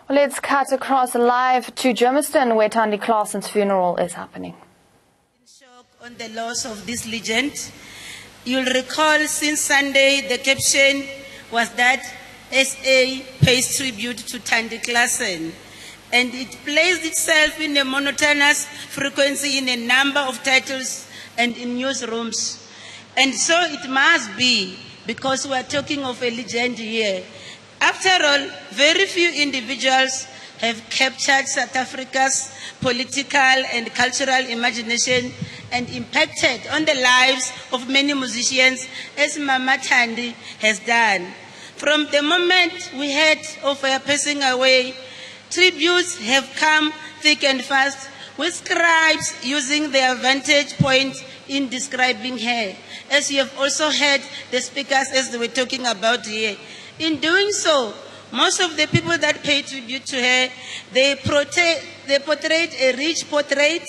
Well, let's cut across live to Germiston, where Thandi Klaasen's funeral is happening. In shock on the loss of this legend. You'll recall since Sunday the caption was that SA pays tribute to Thandi Klaasen, and it placed itself in a monotonous frequency in a number of titles and in newsrooms. And so it must be, because we are talking of a legend here. After all, very few individuals have captured South Africa's political and cultural imagination and impacted on the lives of many musicians as Mama Thandi has done. From the moment we heard of her passing away, tributes have come thick and fast, with scribes using their vantage point in describing her, as you have also heard the speakers as they were talking about here. In doing so, most of the people that pay tribute to her, they portrayed a rich portrait,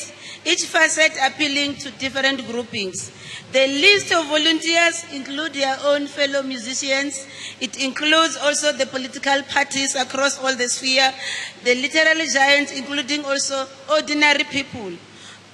each facet appealing to different groupings. The list of volunteers include their own fellow musicians. It includes also the political parties across all the sphere, the literary giants, including also ordinary people,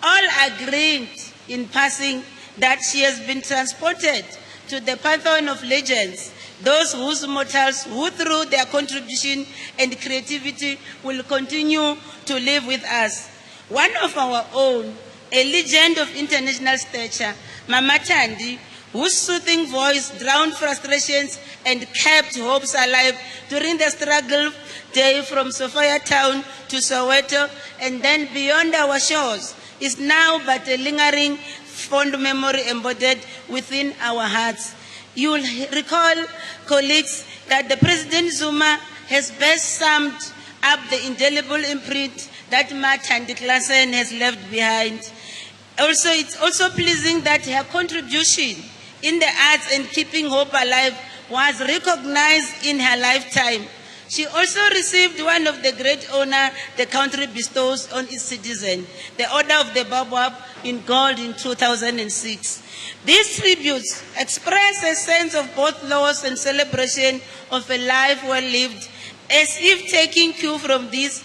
all agreed in passing that she has been transported to the pantheon of legends, those whose mortals, who through their contribution and creativity will continue to live with us. One of our own, a legend of international stature, Mama Thandi, whose soothing voice drowned frustrations and kept hopes alive during the struggle day from Sophia Town to Soweto and then beyond our shores, is now but a lingering fond memory embodied within our hearts. You will recall, colleagues, that the President Zuma has best summed up the indelible imprint that Ma Thandi Klaasen has left behind. Also, it's also pleasing that her contribution in the arts and keeping hope alive was recognized in her lifetime. She also received one of the great honors the country bestows on its citizens, the Order of the Baobab in gold in 2006. These tributes express a sense of both loss and celebration of a life well lived, as if taking cue from these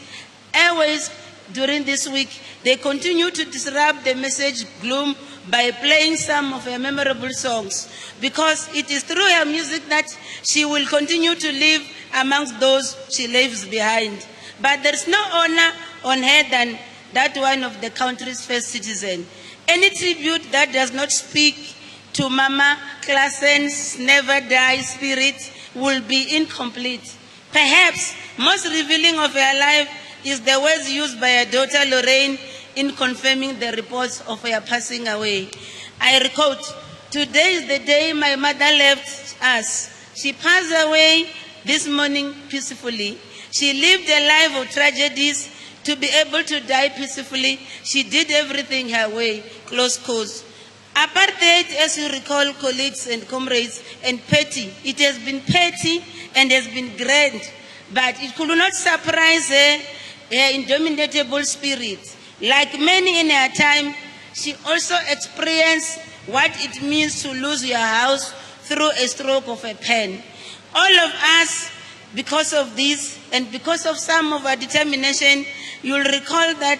airways during this week. They continue to disrupt the message gloom by playing some of her memorable songs, because it is through her music that she will continue to live amongst those she leaves behind. But there's no honor on her than that one of the country's first citizen. Any tribute that does not speak to Mama Klaasen's never die spirit will be incomplete. Perhaps most revealing of her life is the words used by her daughter Lorraine in confirming the reports of her passing away. I quote, "Today is the day my mother left us. She passed away this morning peacefully. She lived a life of tragedies to be able to die peacefully. She did everything her way," close quotes. Apartheid, as you recall, colleagues and comrades, and petty. It has been petty and has been grand, but it could not surprise her indomitable spirit. Like many in her time, she also experienced what it means to lose your house through a stroke of a pen. All of us, because of this and because of some of our determination, you'll recall that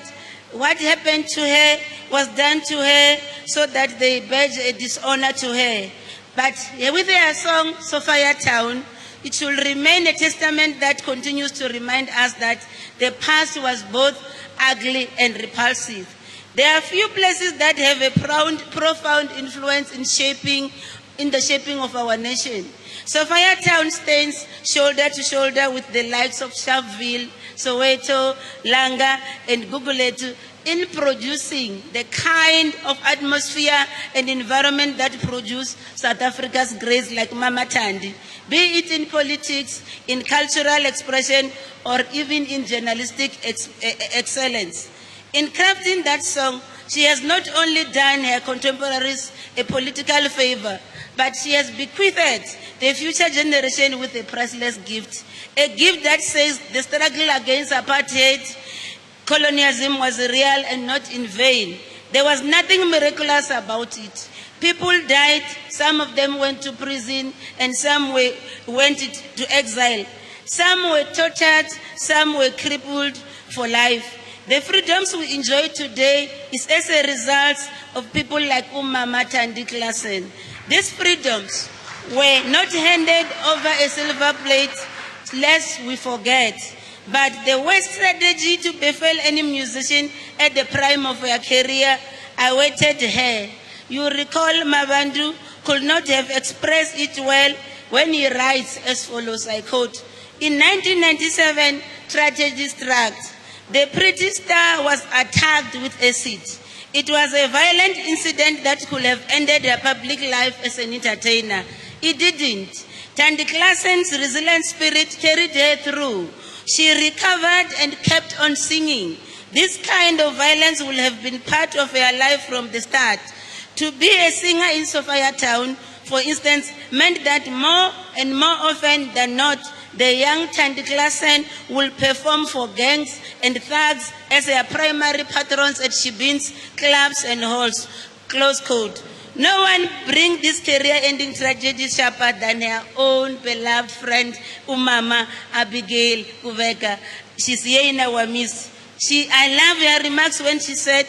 what happened to her was done to her so that they badge a dishonor to her. But with her song, Sophia Town, it should remain a testament that continues to remind us that the past was both ugly and repulsive. There are few places that have a profound influence in the shaping of our nation. Sophia Town stands shoulder to shoulder with the likes of Sharpeville, Soweto, Langa, and Gugulethu in producing the kind of atmosphere and environment that produce South Africa's greats like Mama Thandi, be it in politics, in cultural expression, or even in journalistic excellence. In crafting that song, she has not only done her contemporaries a political favor, but she has bequeathed the future generation with a priceless gift. A gift that says the struggle against apartheid, colonialism was real and not in vain. There was nothing miraculous about it. People died, some of them went to prison, and some went to exile. Some were tortured, some were crippled for life. The freedoms we enjoy today is as a result of people like Mama Thandi Klaasen. These freedoms were not handed over a silver plate, lest we forget. But the worst strategy to befall any musician at the prime of her career awaited her. You recall Mabandu could not have expressed it well when he writes as follows, I quote, "In 1997, tragedy struck. The pretty star was attacked with acid. It was a violent incident that could have ended her public life as an entertainer. It didn't. Thandi Klaasen's resilient spirit carried her through. She recovered and kept on singing. This kind of violence will have been part of her life from the start. To be a singer in Sophiatown, for instance, meant that more and more often than not, the young Thandi Klaasen will perform for gangs and thugs as their primary patrons at shebeens, clubs and halls." Close quote. No one brings this career-ending tragedy sharper than her own beloved friend, Umama Abigail Kuveka. She's here in our midst. I love her remarks when she said,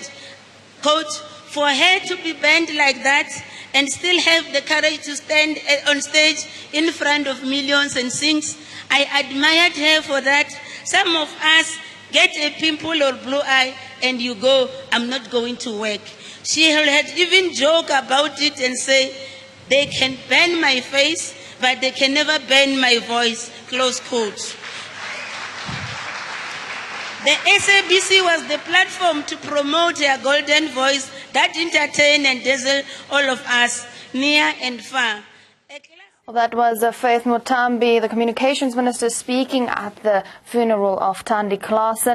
quote, "For her to be bent like that and still have the courage to stand on stage in front of millions and sings, I admired her for that. Some of us get a pimple or blue eye and you go, I'm not going to work." She had even joked about it and say, "They can burn my face, but they can never burn my voice." Close quote. The SABC was the platform to promote her golden voice that entertained and dazzled all of us, near and far. Well, that was Faith Muthambi, the communications minister, speaking at the funeral of Thandi Klaasen.